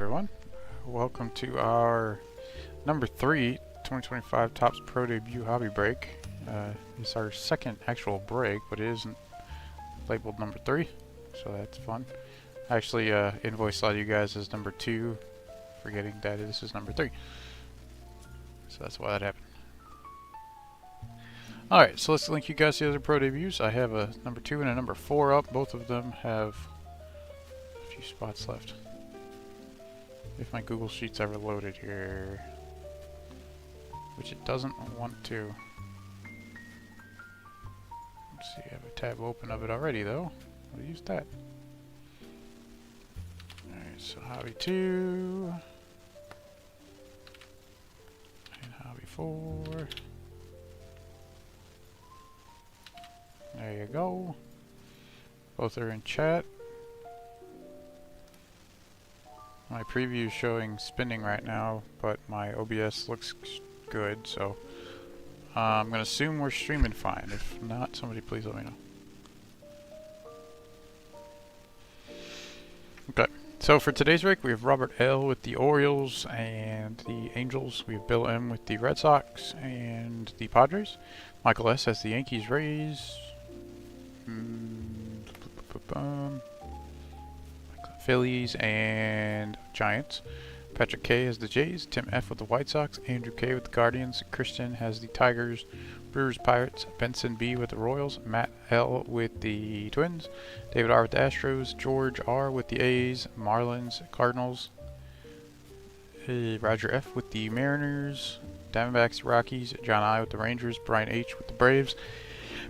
Everyone, welcome to our number 3 2025 Topps Pro Debut Hobby Break. It's our second actual break, but it isn't labeled number 3, so that's fun. I actually invoiced a lot of you guys as number 2, forgetting that this is number 3. So that's why that happened. Alright, so let's link you guys to the other Pro Debuts. I have a number 2 and a number 4 up. Both of them have a few spots left. If my Google Sheets ever loaded here, which it doesn't want to. Let's see, I have a tab open of it already though. I'll use that. Alright, so Hobby 2 and Hobby 4. There you go. Both are in chat. My preview is showing spinning right now, but my OBS looks good, so I'm going to assume we're streaming fine. If not, somebody please let me know. Okay, so for today's break, we have Robert L. with the Orioles and the Angels. We have Bill M. with the Red Sox and the Padres. Michael S. has the Yankees, Rays, Phillies, and Giants. Patrick K has the Jays, Tim F with the White Sox, Andrew K with the Guardians, Christian has the Tigers, Brewers, Pirates, Benson B with the Royals, Matt L with the Twins, David R with the Astros, George R with the A's, Marlins, Cardinals, Roger F with the Mariners, Diamondbacks, Rockies, John I with the Rangers, Brian H with the Braves,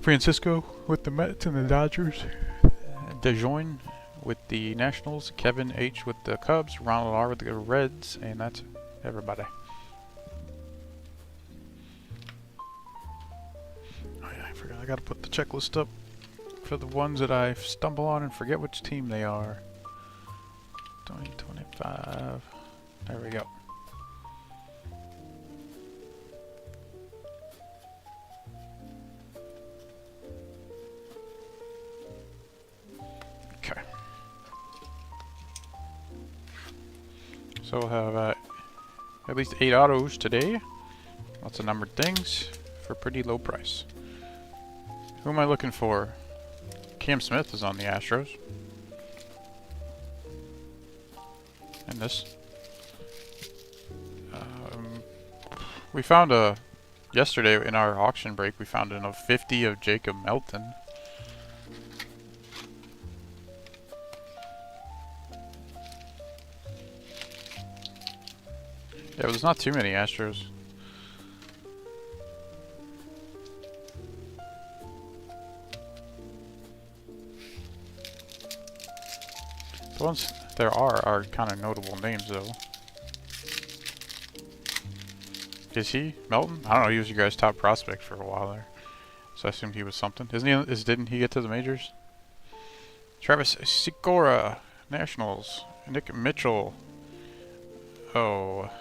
Francisco with the Mets and the Dodgers, DeJoyne with the Nationals, Kevin H with the Cubs, Ronald R with the Reds, and that's everybody. Oh yeah, I forgot. I gotta put the checklist up for the ones that I stumble on and forget which team they are. 2025. There we go. Okay. So we'll have at least 8 autos today. Lots of numbered things for a pretty low price. Who am I looking for? Cam Smith is on the Astros. And this. We found yesterday in our auction break, we found a 50 of Jacob Melton. Yeah, there's not too many Astros. The ones there are kind of notable names, though. Is he Melton? I don't know. He was your guys' top prospect for a while there, so I assumed he was something. Isn't he? Didn't he get to the majors? Travis Sikora, Nationals. Nick Mitchell. Oh.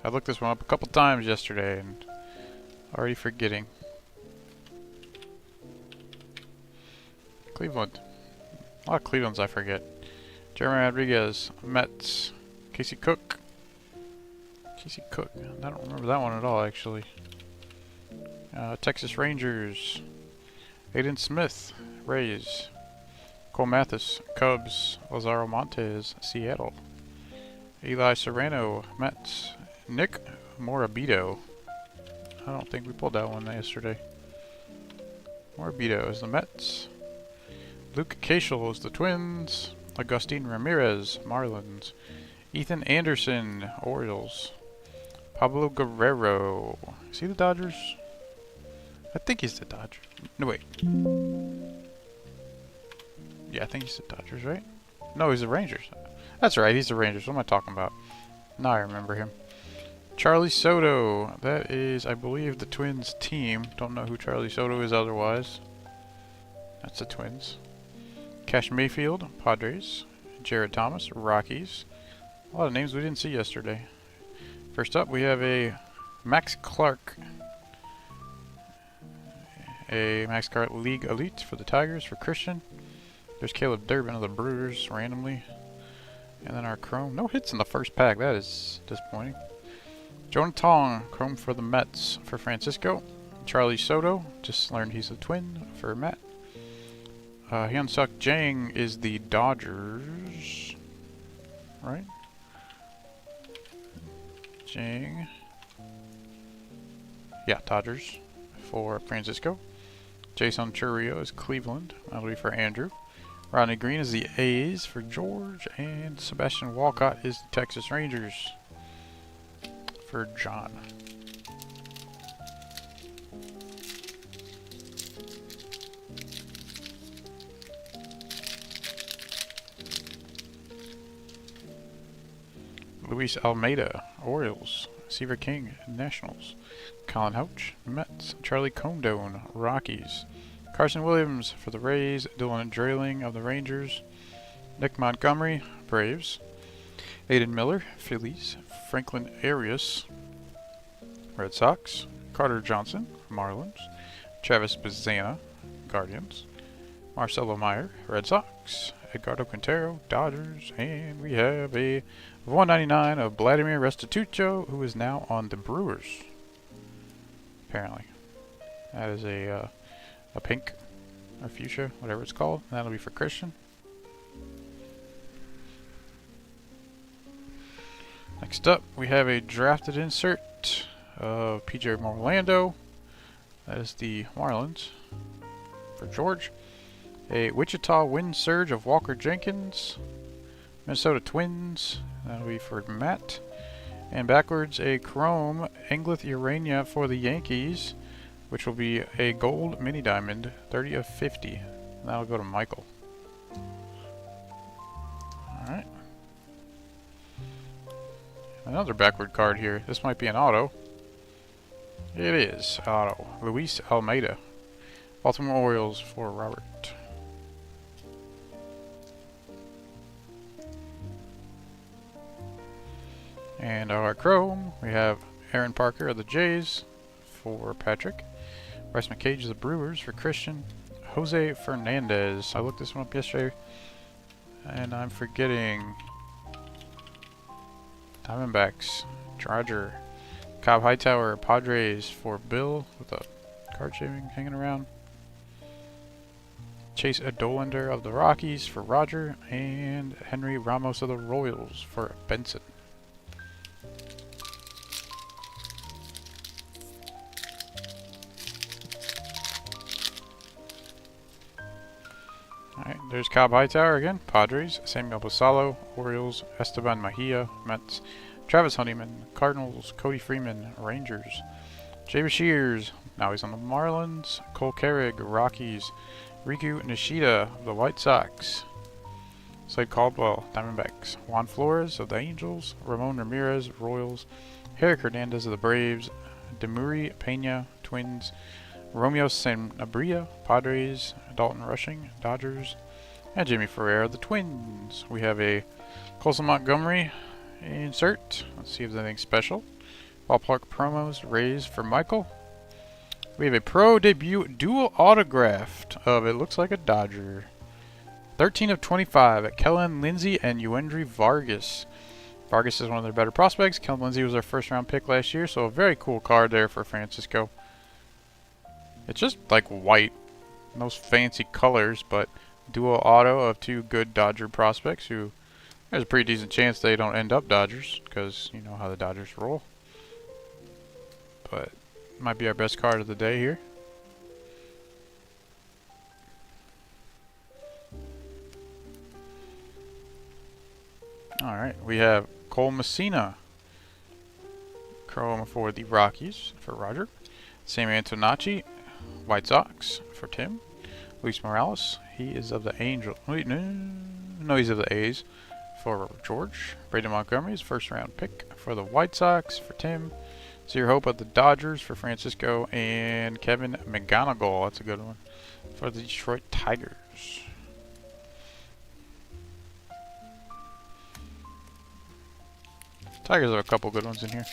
I looked this one up a couple times yesterday and already forgetting. Cleveland. A lot of Clevelands I forget. Jeremy Rodriguez, Mets, Casey Cook. Casey Cook. I don't remember that one at all, actually. Texas Rangers. Aiden Smith, Rays. Cole Mathis, Cubs. Lazaro Montes, Seattle. Eli Serrano, Mets. Nick Morabito. I don't think we pulled that one yesterday. Morabito is the Mets. Luke Cashel is the Twins. Agustin Ramirez, Marlins. Ethan Anderson, Orioles. Pablo Guerrero. Is he the Dodgers? I think he's the Dodgers. No, wait. Yeah, I think he's the Dodgers, right? No, he's the Rangers. That's right, he's the Rangers. What am I talking about? Now I remember him. Charlie Soto. That is, I believe, the Twins team. Don't know who Charlie Soto is otherwise. That's the Twins. Cash Mayfield, Padres. Jared Thomas, Rockies. A lot of names we didn't see yesterday. First up, we have a Max Clark. A Max Clark League Elite for the Tigers for Christian. There's Caleb Durbin of the Brewers randomly. And then our Chrome. No hits in the first pack. That is disappointing. Jonah Tong, Chrome for the Mets for Francisco. Charlie Soto, just learned he's a Twin for Matt. Hyun-Suk Jang is the Dodgers. Right? Jang. Yeah, Dodgers for Francisco. Jason Churrio is Cleveland. That'll be for Andrew. Rodney Green is the A's for George. And Sebastian Walcott is the Texas Rangers for John. Luis Almeida, Orioles. Seaver King, Nationals. Colin Houch, Mets. Charlie Condon, Rockies. Carson Williams for the Rays. Dylan Drayling of the Rangers. Nick Montgomery, Braves. Aiden Miller, Phillies. Franklin Arias, Red Sox. Carter Johnson, Marlins. Travis Bazzana, Guardians. Marcelo Meyer, Red Sox. Edgardo Quintero, Dodgers. And we have a 199 of Vladimir Restituto, who is now on the Brewers. Apparently. That is a pink or fuchsia, whatever it's called. That'll be for Christian. Next up, we have a drafted insert of PJ Orlando. That is the Marlins for George. A Wichita Wind Surge of Walker Jenkins. Minnesota Twins. That'll be for Matt. And backwards, a Chrome Engleth Urania for the Yankees, which will be a gold mini diamond, 30 of 50. And that'll go to Michael. Alright. Another backward card here. This might be an auto. It is auto. Luis Almeida. Baltimore Orioles for Robert. And our Chrome, we have Aaron Parker of the Jays for Patrick. Bryce McCage of the Brewers for Christian. Jose Fernandez. I looked this one up yesterday, and I'm forgetting. Diamondbacks. Roger. Cobb Hightower, Padres for Bill with a card shaving hanging around. Chase Adolander of the Rockies for Roger. And Henry Ramos of the Royals for Benson. Alright, there's Cobb Hightower again, Padres. Samuel Basallo, Orioles. Esteban Mejia, Mets. Travis Honeyman, Cardinals. Cody Freeman, Rangers. Jay Bashirs, now he's on the Marlins. Cole Carrig, Rockies. Riku Nishida of the White Sox. Slade Caldwell, Diamondbacks. Juan Flores of the Angels. Ramon Ramirez, Royals. Eric Hernandez of the Braves. Demuri Pena, Twins. Romeo Sanabria, Padres. Dalton Rushing, Dodgers. And Jimmy Ferrer, the Twins. We have a Colson Montgomery insert. Let's see if there's anything special. Ballpark promos, Rays for Michael. We have a pro debut dual autographed of, it looks like a Dodger. 13 of 25 at Kellen Lindsey and Yuendry Vargas. Vargas is one of their better prospects. Kellen Lindsey was our first round pick last year, so a very cool card there for Francisco. It's just like white, no fancy colors, but dual auto of two good Dodger prospects who there's a pretty decent chance they don't end up Dodgers because you know how the Dodgers roll. But might be our best card of the day here. Alright, we have Cole Messina. Chrome for the Rockies for Roger. Sammy Antonacci, White Sox for Tim. Luis Morales, he is of the Angels. Wait, no, he's of the A's for George. Braden Montgomery is first round pick for the White Sox for Tim. Zero Hope of the Dodgers for Francisco. And Kevin McGonigal, that's a good one, for the Detroit Tigers. Tigers have a couple good ones in here.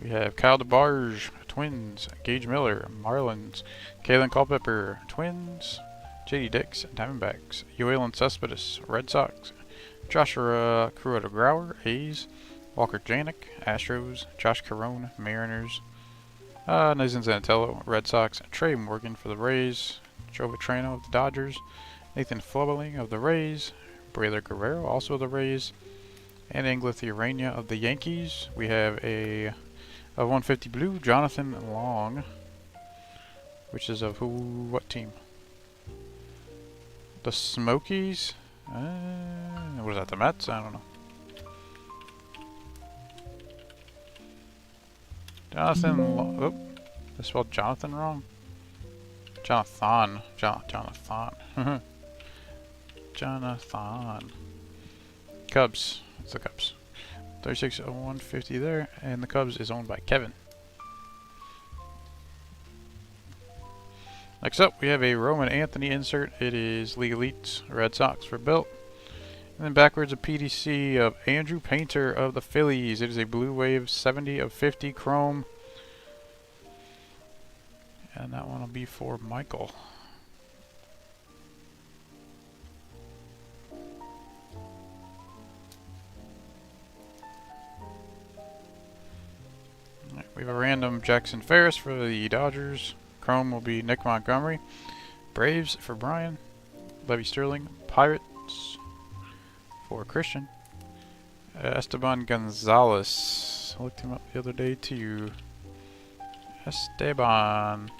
We have Kyle DeBarge, Twins. Gage Miller, Marlins. Kalen Culpepper, Twins. JD Dix, Diamondbacks. Yoelan Cespedes, Red Sox. Joshua Kuroda-Grauer, A's. Walker Janik, Astros. Josh Carone, Mariners. Nathan Zanatello, Red Sox. Trey Morgan for the Rays. Joe Vitrano of the Dodgers. Nathan Flubbeling of the Rays. Brayler Guerrero, also of the Rays. And Angela Theorania of the Yankees. We have a 150 blue, Jonathan Long, which is of what team? The Smokies? What is that, the Mets? I don't know. Jonathan Long. Oh, I spelled Jonathan wrong. Jonathan. Jonathan. Jonathan. Cubs. That's the Cubs. 36 of 150 there, and the Cubs is owned by Kevin. Next up, we have a Roman Anthony insert. It is League Elites, Red Sox for Bill. And then backwards, a PDC of Andrew Painter of the Phillies. It is a Blue Wave 70 of 50 chrome. And that one will be for Michael. We have a random Jackson Ferris for the Dodgers. Chrome will be Nick Montgomery. Braves for Brian. Levy Sterling. Pirates for Christian. Esteban Gonzalez. I looked him up the other day too. Esteban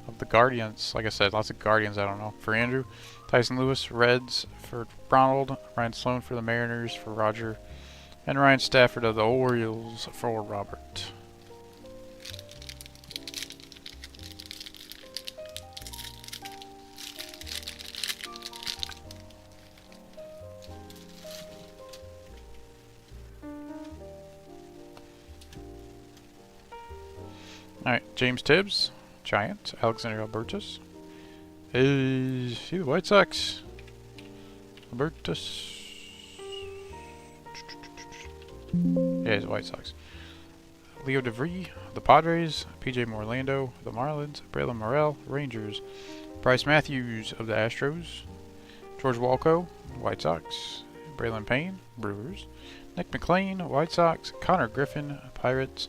of the Guardians. Like I said, lots of Guardians, I don't know. For Andrew. Tyson Lewis. Reds for Ronald. Ryan Sloan for the Mariners for Roger. And Ryan Stafford of the Orioles for Robert. Alright, James Tibbs, Giant, Alexander Albertus. Is he the White Sox? Albertus. Yeah, he's the White Sox. Leo DeVree, the Padres. PJ Morlando, the Marlins. Braylon Morrell, Rangers. Bryce Matthews of the Astros. George Walco, White Sox. Braylon Payne, Brewers. Nick McLean, White Sox. Connor Griffin, Pirates.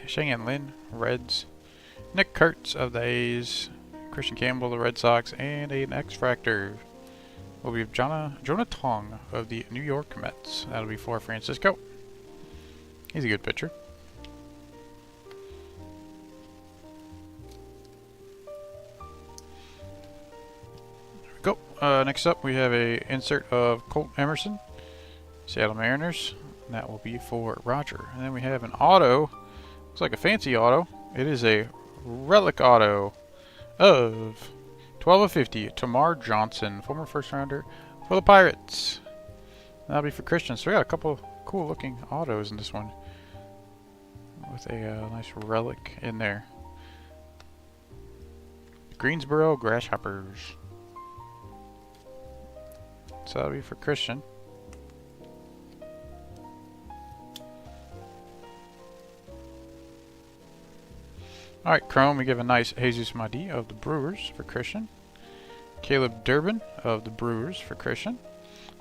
Cheyenne Lynn, Reds. Nick Kurtz of the A's. Christian Campbell, the Red Sox. And an X-Fractor will be Jonah Tong of the New York Mets. That'll be for Francisco. He's a good pitcher. There we go. Next up, we have a insert of Colt Emerson, Seattle Mariners. And that will be for Roger. And then we have an auto. Looks like a fancy auto. It is a relic auto of 12 of 50. Tamar Johnson, former first rounder for the Pirates. That'll be for Christian. So we got a couple cool looking autos in this one, with a nice relic in there. Greensboro Grasshoppers. So that'll be for Christian. Alright, Chrome, we give a nice Jesus Mahdi of the Brewers for Christian. Caleb Durbin of the Brewers for Christian.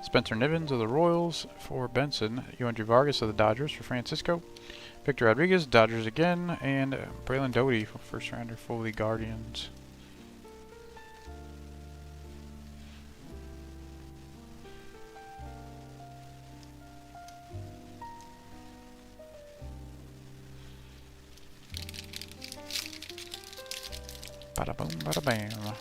Spencer Nivens of the Royals for Benson. Yoandre Vargas of the Dodgers for Francisco. Victor Rodriguez, Dodgers again. And Braylon Doty, first rounder for the Guardians. Bada boom, bada bam.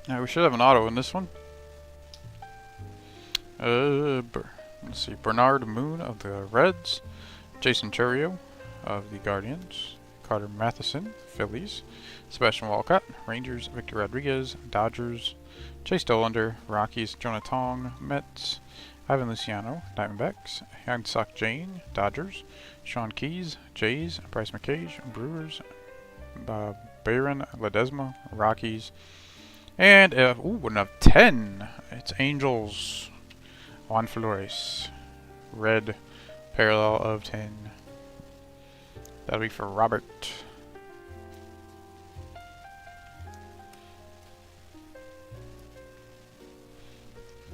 Now we should have an auto in this one. Let's see, Bernard Moon of the Reds, Jason Churio of the Guardians, Carter Matheson, Phillies, Sebastian Walcott, Rangers, Victor Rodriguez, Dodgers, Chase Dollander, Rockies, Jonah Tong, Mets, Ivan Luciano, Diamondbacks, Hyun-Suk Jane, Dodgers, Sean Keys, Jays, Bryce McCage, Brewers, Bayron Ledesma, Rockies, and one of 10. It's Angels, Juan Flores. red parallel of 10. That'll be for Robert.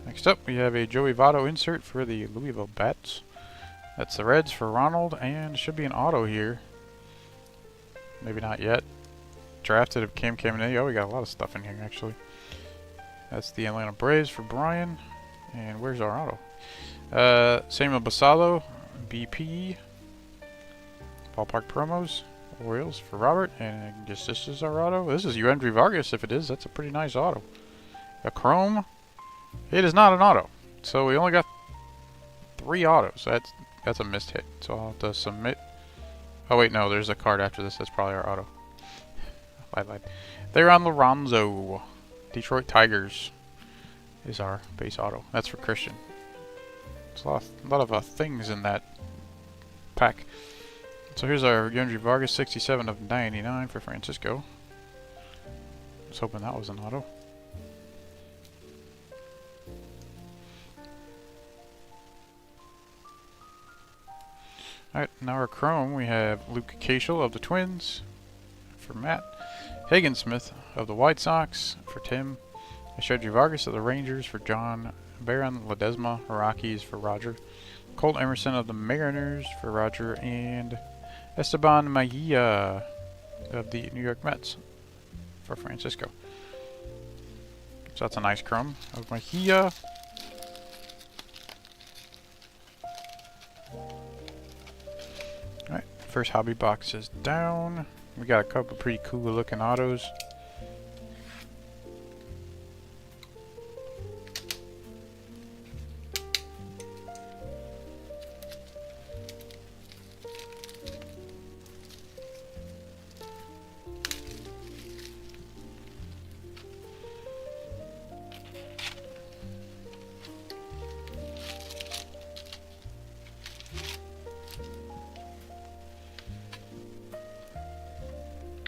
Next up, we have a Joey Votto insert for the Louisville Bats. That's the Reds for Ronald, and should be an auto here. Maybe not yet. Drafted of Cam Caminiti. Oh, we got a lot of stuff in here, actually. That's the Atlanta Braves for Brian. And where's our auto? Samuel Basallo, BP. Ballpark promos. Orioles for Robert. And I guess this is our auto. This is Yandry Vargas. If it is, that's a pretty nice auto. A chrome. It is not an auto. So we only got 3 autos. That's a missed hit. So I'll have to submit. Oh wait, no, there's a card after this. That's probably our auto. I lied. They're on Lorenzo. Detroit Tigers is our base auto. That's for Christian. There's a lot of things in that pack. So here's our Yandry Vargas, 67 of 99 for Francisco. I was hoping that was an auto. Alright, now our Chrome, we have Luke Cashel of the Twins for Matt. Hagen Smith of the White Sox for Tim. Yandry Vargas of the Rangers for John. Baron Ledesma, Rockies for Roger. Colt Emerson of the Mariners for Roger. And Esteban Mejia of the New York Mets for Francisco. So that's a nice Chrome of Mejia. Alright, first hobby box is down. We got a couple pretty cool looking autos.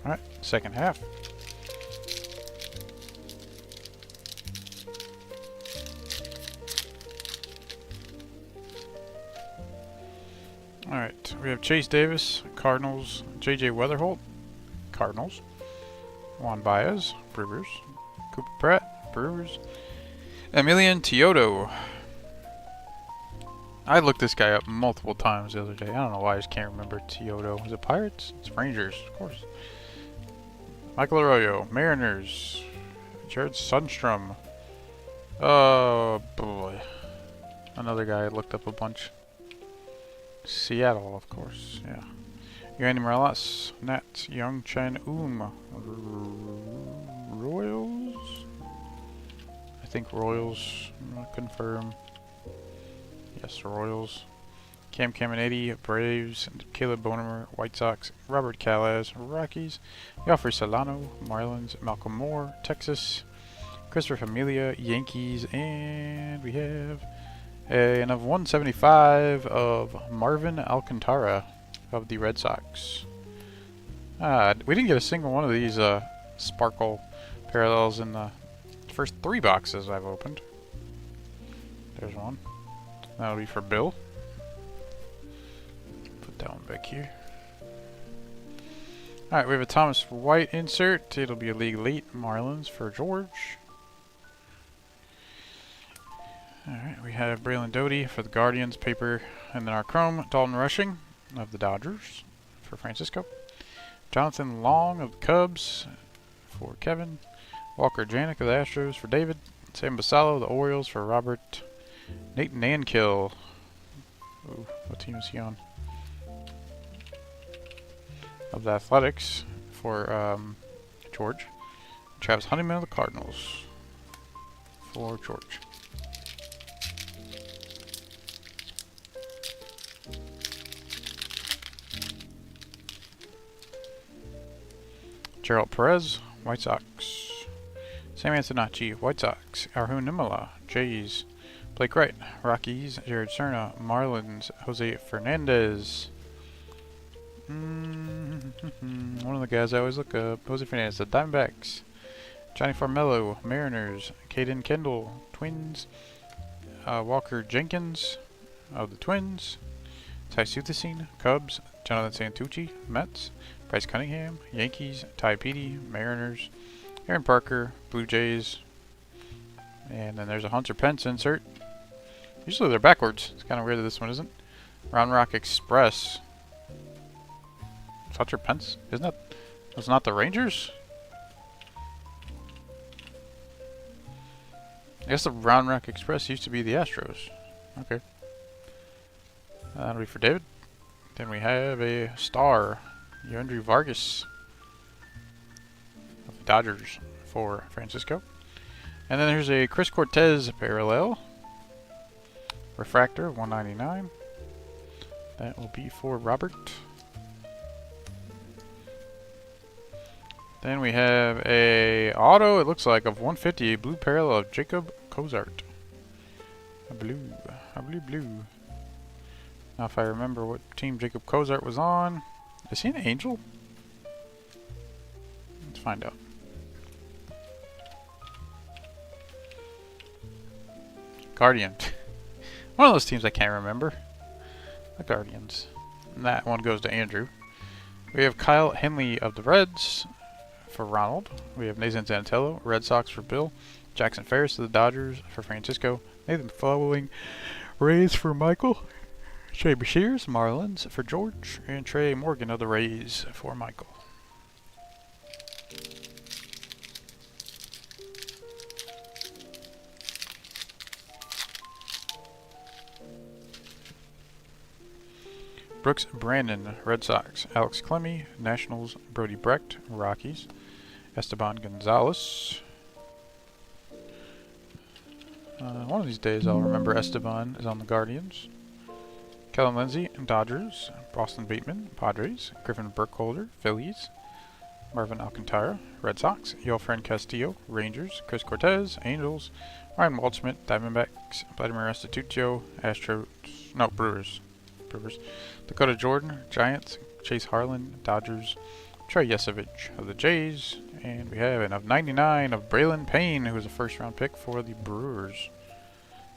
Alright, second half. Alright, we have Chase Davis, Cardinals, J.J. Weatherholt, Cardinals, Juan Baez, Brewers, Cooper Pratt, Brewers, Emilian Teodo. I looked this guy up multiple times the other day. I don't know why I just can't remember Teodo. Is it Pirates? It's Rangers, of course. Michael Arroyo, Mariners, Jared Sundstrom. Oh boy. Another guy I looked up a bunch. Seattle, of course, yeah. Yandy Morales, Nat, Young Chen, Royals? I think Royals, I'm not confirm. Yes, Royals. Cam Caminiti, Braves, Caleb Bonemer, White Sox, Robert Calaz, Rockies, Yofri Solano, Marlins, Malcolm Moore, Texas, Christopher Familia, Yankees, and we have an of 175 of Marvin Alcantara of the Red Sox. We didn't get a single one of these sparkle parallels in the first 3 boxes I've opened. There's one. That'll be for Bill. Put that one back here. Alright, we have a Thomas White insert. It'll be a league late. Marlins for George. Alright, we have Braylon Doty for the Guardians paper. And then our Chrome, Dalton Rushing of the Dodgers for Francisco. Jonathan Long of the Cubs for Kevin. Walker Janik of the Astros for David. Sam Basallo of the Orioles for Robert. Nate Nankill. Ooh, what team is he on? Of the Athletics for George. Travis Honeyman of the Cardinals for George. Gerald Perez, White Sox. Sam Antonacci, White Sox. Arjun Nimala, Jays. Blake Wright, Rockies. Jared Serna, Marlins. Jose Fernandez. One of the guys I always look up. Jose Fernandez, the Diamondbacks. Johnny Farmello, Mariners. Caden Kendall, Twins. Walker Jenkins of the Twins. Ty Suthasine, Cubs. Jonathan Santucci, Mets. Bryce Cunningham, Yankees. Ty Petey, Mariners. Aaron Parker, Blue Jays. And then there's a Hunter Pence insert. Usually they're backwards. It's kind of weird that this one isn't. Round Rock Express. It's Hunter Pence? Isn't that... It's not the Rangers? I guess the Round Rock Express used to be the Astros. Okay. That'll be for David. Then we have a star. Yandri Vargas of the Dodgers for Francisco. And then there's a Chris Cortez parallel. Refractor, 199. That will be for Robert. Then we have a auto, it looks like, of 150, a blue parallel of Jacob Cozart. A blue. Now if I remember what team Jacob Cozart was on. Is he an Angel? Let's find out. Guardian. One of those teams I can't remember. The Guardians. And that one goes to Andrew. We have Kyle Henley of the Reds for Ronald. We have Nathan Zantello, Red Sox for Bill. Jackson Ferris of the Dodgers for Francisco. Nathan Following, Rays for Michael. Trey Bashirs, Marlins for George. And Trey Morgan of the Rays for Michael. Brooks Brandon, Red Sox. Alex Clemmy, Nationals. Brody Brecht, Rockies. Esteban Gonzalez. One of these days I'll remember Esteban is on the Guardians. Kellen Lindsay, Dodgers. Boston Bateman, Padres. Griffin Burkholder, Phillies. Marvin Alcantara, Red Sox. Yelfren Castillo, Rangers. Chris Cortez, Angels. Ryan Waldschmidt, Diamondbacks. Vladimir Restituto, Brewers. Dakota Jordan, Giants. Chase Harlan, Dodgers. Trey Yesevich of the Jays. And we have an of 99 of Braylon Payne, who was a first round pick for the Brewers.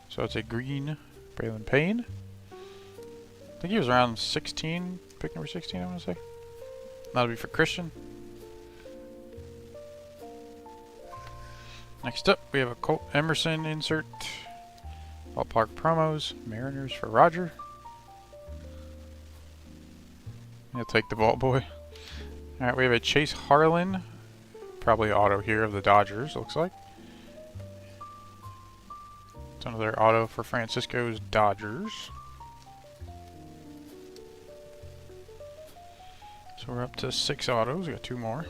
So it's a green Braylon Payne. I think he was around 16, pick number 16, I want to say. That'll be for Christian. Next up, we have a Colt Emerson insert. Ballpark promos, Mariners for Roger. He'll take the ball boy. Alright, we have a Chase Harlan. Probably auto here of the Dodgers, looks like. It's another auto for Francisco's Dodgers. So we're up to 6 autos. We got 2 more.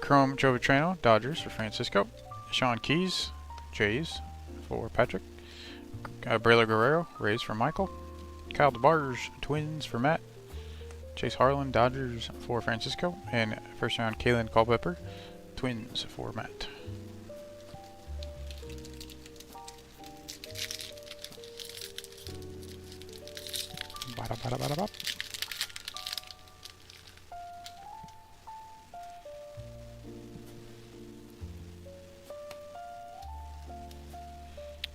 Chrome Joe Vitrano, Dodgers for Francisco. Sean Keys, Jays for Patrick. Braylor Guerrero, Rays for Michael. Kyle DeBarge, Twins for Matt. Chase Harlan, Dodgers for Francisco. And first round, Kalen Culpepper, Twins for Matt. Bada.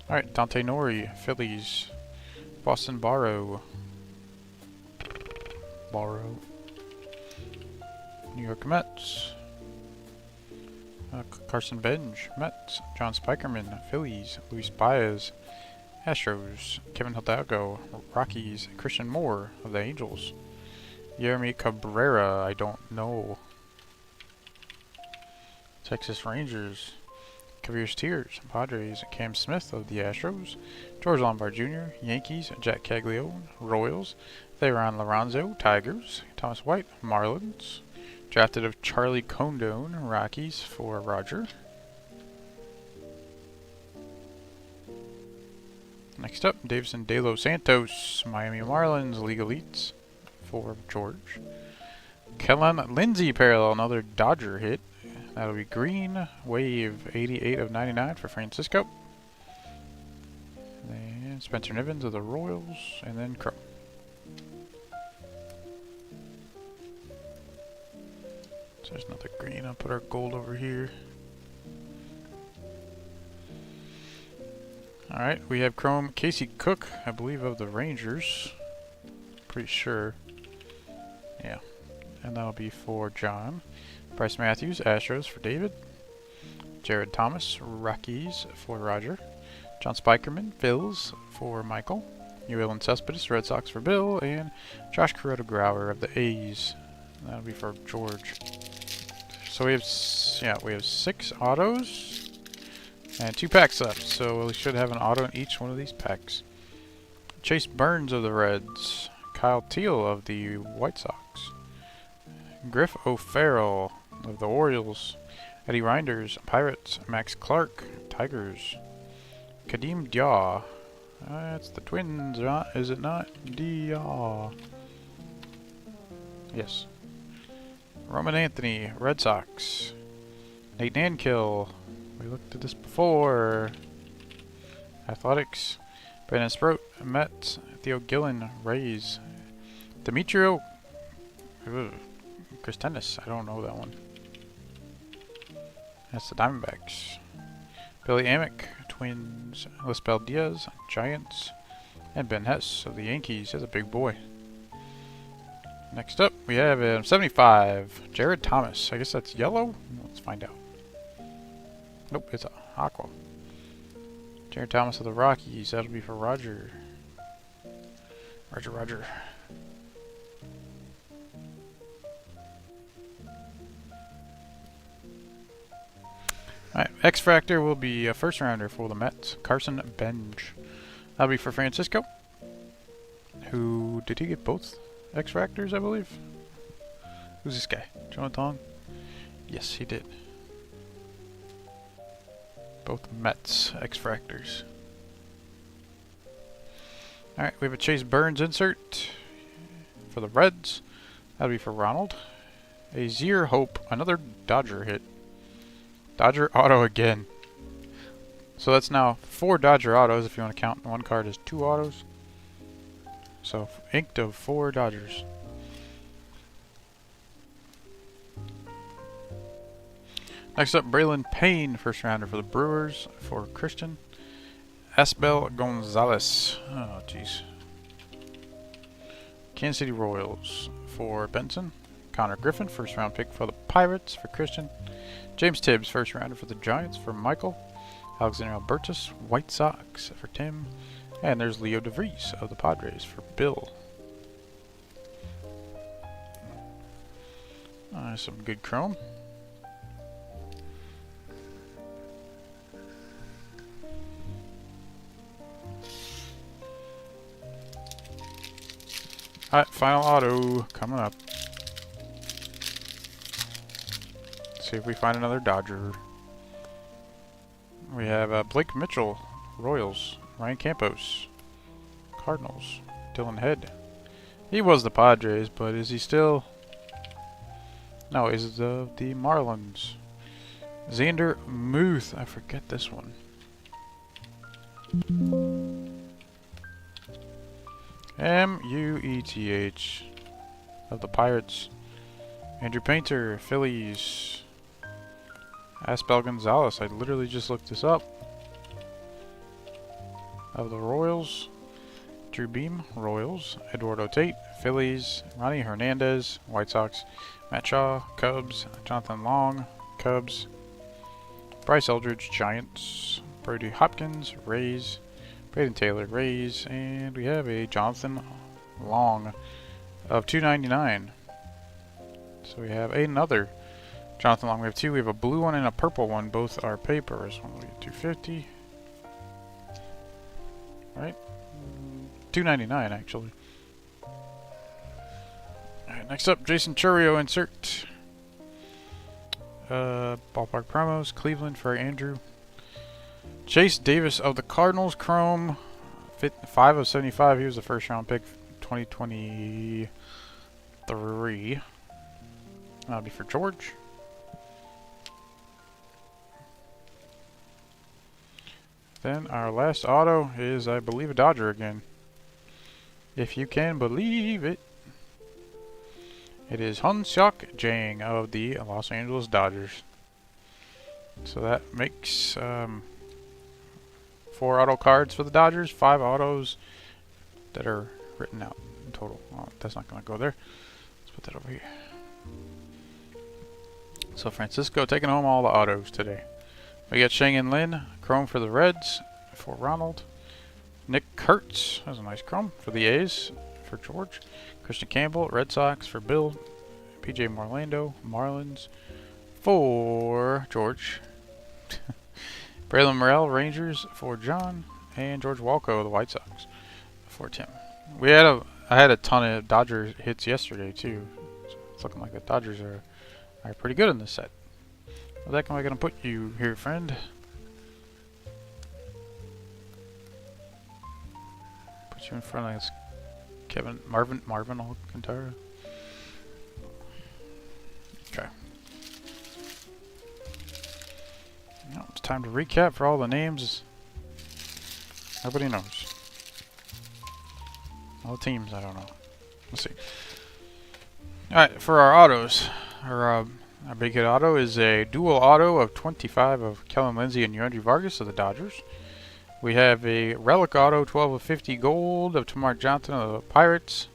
Alright, Dante Nori, Phillies. Boston Barrow. New York Mets. Carson Benj, Mets. John Spikerman, Phillies. Luis Baez, Astros. Kevin Hidalgo, Rockies. Christian Moore of the Angels. Jeremy Cabrera, I don't know. Texas Rangers. Kavir Steers, Padres. Cam Smith of the Astros. George Lombard Jr., Yankees. Jack Caglione, Royals. Theron Lorenzo, Tigers. Thomas White, Marlins. Drafted of Charlie Condon, Rockies for Roger. Next up, Davison De Los Santos, Miami Marlins, League Elites for George. Kellen Lindsay parallel, another Dodger hit. That'll be green, wave 88 of 99 for Francisco. Then Spencer Nivens of the Royals, and then Crow. So there's another green. I'll put our gold over here. Alright, we have Chrome Casey Cook, I believe, of the Rangers. Pretty sure. Yeah. And that'll be for John. Bryce Matthews, Astros for David. Jared Thomas, Rockies for Roger. John Spikerman, Phils for Michael. New England Cespedes, Red Sox for Bill. And Josh Corretto Grauer of the A's. That'll be for George. So we have, we have 6 autos. And 2 packs left, so we should have an auto in each one of these packs. Chase Burns of the Reds. Kyle Teal of the White Sox. Griff O'Farrell of the Orioles. Eddie Reinders, Pirates. Max Clark, Tigers. Kadeem Diaw. That's the Twins, is it not? Diaw. Yes. Roman Anthony, Red Sox. Nate Nankill. We looked at this before. Athletics. Brandon Sproat, Mets. Theo Gillen, Rays. Demetrio. Chris Tennis, I don't know that one. That's the Diamondbacks. Billy Amick, Twins. Lisbel Diaz, Giants. And Ben Hess of the Yankees. That's a big boy. Next up, we have 75. Jared Thomas. I guess that's yellow? Let's find out. Nope, it's aqua. Jared Thomas of the Rockies. That'll be for Roger. Roger. Alright, X-Fractor will be a first rounder for the Mets. Carson Bench. That'll be for Francisco. Who, did he get both X-Fractors, I believe? Who's this guy? Jonathan? Yes, he did. Both Mets X-Fractors. Alright, we have a Chase Burns insert for the Reds. That'll be for Ronald. A Zier Hope, another Dodger hit. Dodger auto again. So that's now 4 Dodger autos if you want to count one card as 2 autos. So inked of 4 Dodgers. Next up, Braylon Payne, first rounder for the Brewers for Christian. Asbel Gonzalez. Oh, jeez. Kansas City Royals for Benson. Connor Griffin, first round pick for the Pirates for Christian. James Tibbs, first rounder for the Giants for Michael. Alexander Albertus, White Sox for Tim. And there's Leo DeVries of the Padres for Bill. Some good chrome. Alright, final auto coming up. Let's see if we find another Dodger. We have Blake Mitchell, Royals. Ryan Campos, Cardinals. Dylan Head. He was the Padres, but is he still? No, he's the Marlins. Xander Muth. I forget this one. M-U-E-T-H of the Pirates. Andrew Painter, Phillies. Asbel Gonzalez. I literally just looked this up. Of the Royals. Drew Beam, Royals. Eduardo Tate, Phillies. Ronnie Hernandez, White Sox. Matt Shaw, Cubs. Jonathan Long, Cubs. Bryce Eldridge, Giants. Brody Hopkins, Rays. Braden Taylor, Rays. And we have a Jonathan Long of $2.99. So we have another Jonathan Long. We have 2. We have a blue one and a purple one. Both are papers. One will be $2.50. Right? $2.99 actually. Alright, next up, Jason Churio insert. Ballpark promos, Cleveland for Andrew. Chase Davis of the Cardinals, Chrome. 5 of 75. He was the first round pick 2023. That'll be for George. Then our last auto is, I believe, a Dodger again. If you can believe it. It is Hyun-Seok Jang of the Los Angeles Dodgers. So that makes 4 4 auto cards for the Dodgers, 5 autos that are written out in total. Oh, that's not going to go there. Let's put that over here. So Francisco taking home all the autos today. We got Shang-In Lin, chrome for the Reds for Ronald. Nick Kurtz, that's a nice chrome for the A's for George. Christian Campbell, Red Sox for Bill. PJ Morlando, Marlins for George. Braylon Morrell, Rangers for John. And George Walco, the White Sox for Tim. I had a ton of Dodgers hits yesterday too. So it's looking like the Dodgers are pretty good in this set. What the heck am I going to put you here, friend? Put you in front of this Marvin Alcantara. Okay. Now it's time to recap for all the names nobody knows. All the teams, I don't know. Let's see. Alright, for our autos, our big hit auto is a dual auto of 25 of Kellen Lindsay and Yoandry Vargas of the Dodgers. We have a relic auto 12 of 50 gold of Tamar Johnson of the Pirates.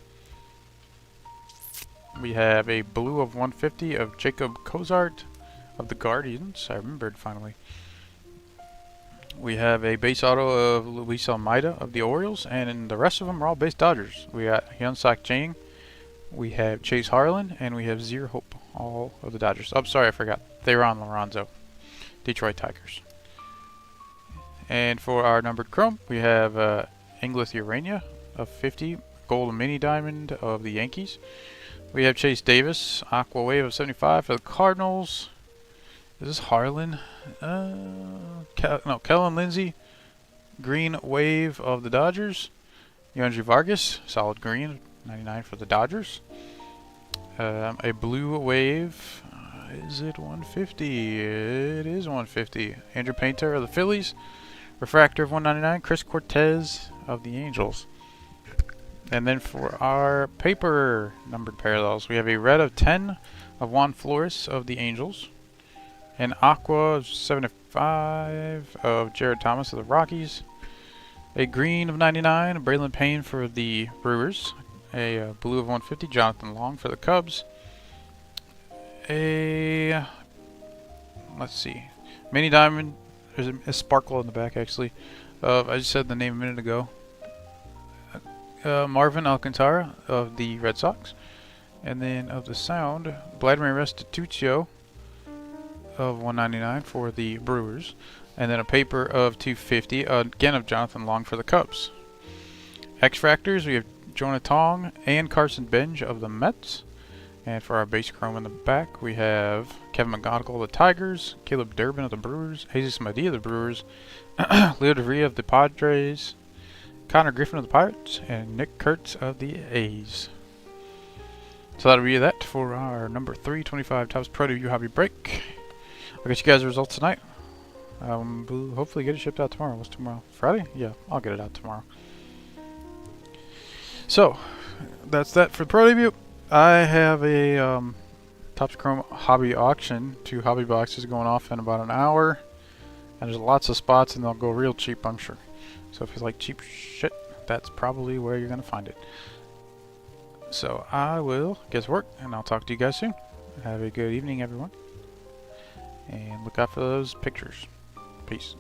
We have a blue of 150 of Jacob Cozart of the Guardians. I remembered finally. We have a base auto of Luis Almeida of the Orioles, and the rest of them are all base Dodgers. We got Hyun-Suk Jang, we have Chase Harlan, and we have Zero Hope, all of the Dodgers. Oh, sorry, I forgot. Theron Lorenzo, Detroit Tigers. And for our numbered chrome, we have Inglis Urania of 50, gold mini diamond of the Yankees. We have Chase Davis, Aqua Wave of 75 for the Cardinals. Is this Harlan? No, Kellen Lindsay, green wave of the Dodgers. Yoandry Vargas, solid green, 99 for the Dodgers. A blue wave. Is it 150? It is 150. Andrew Painter of the Phillies. Refractor of 199. Chris Cortez of the Angels. And then for our paper numbered parallels, we have a red of 10 of Juan Flores of the Angels. An aqua of 75 of Jared Thomas of the Rockies. A green of 99 of Braylon Payne for the Brewers. A blue of 150 Jonathan Long for the Cubs. Let's see, mini diamond. There's a sparkle in the back actually. I just said the name a minute ago. Marvin Alcantara of the Red Sox. And then of the Sound, Vladimir Restitucio of 199 for the Brewers. And then a paper of 250, again of Jonathan Long for the Cubs. X-Fractors, we have Jonah Tong and Carson Benj of the Mets. And for our base chrome in the back, we have Kevin McGonigal of the Tigers, Caleb Durbin of the Brewers, Jesus Medina of the Brewers, Leo DeVria of the Padres, Connor Griffin of the Pirates, and Nick Kurtz of the A's. So that'll be that for our number 325 Topps Pro Review Hobby Break. I'll get you guys the results tonight. We'll hopefully get it shipped out tomorrow. What's tomorrow? Friday? Yeah, I'll get it out tomorrow. So, that's that for the Pro Debut. I have a Topps Chrome hobby auction. 2 hobby boxes going off in about an hour. And there's lots of spots and they'll go real cheap, I'm sure. So if you like cheap shit, that's probably where you're going to find it. So I will get to work and I'll talk to you guys soon. Have a good evening, everyone. And look out for those pictures. Peace.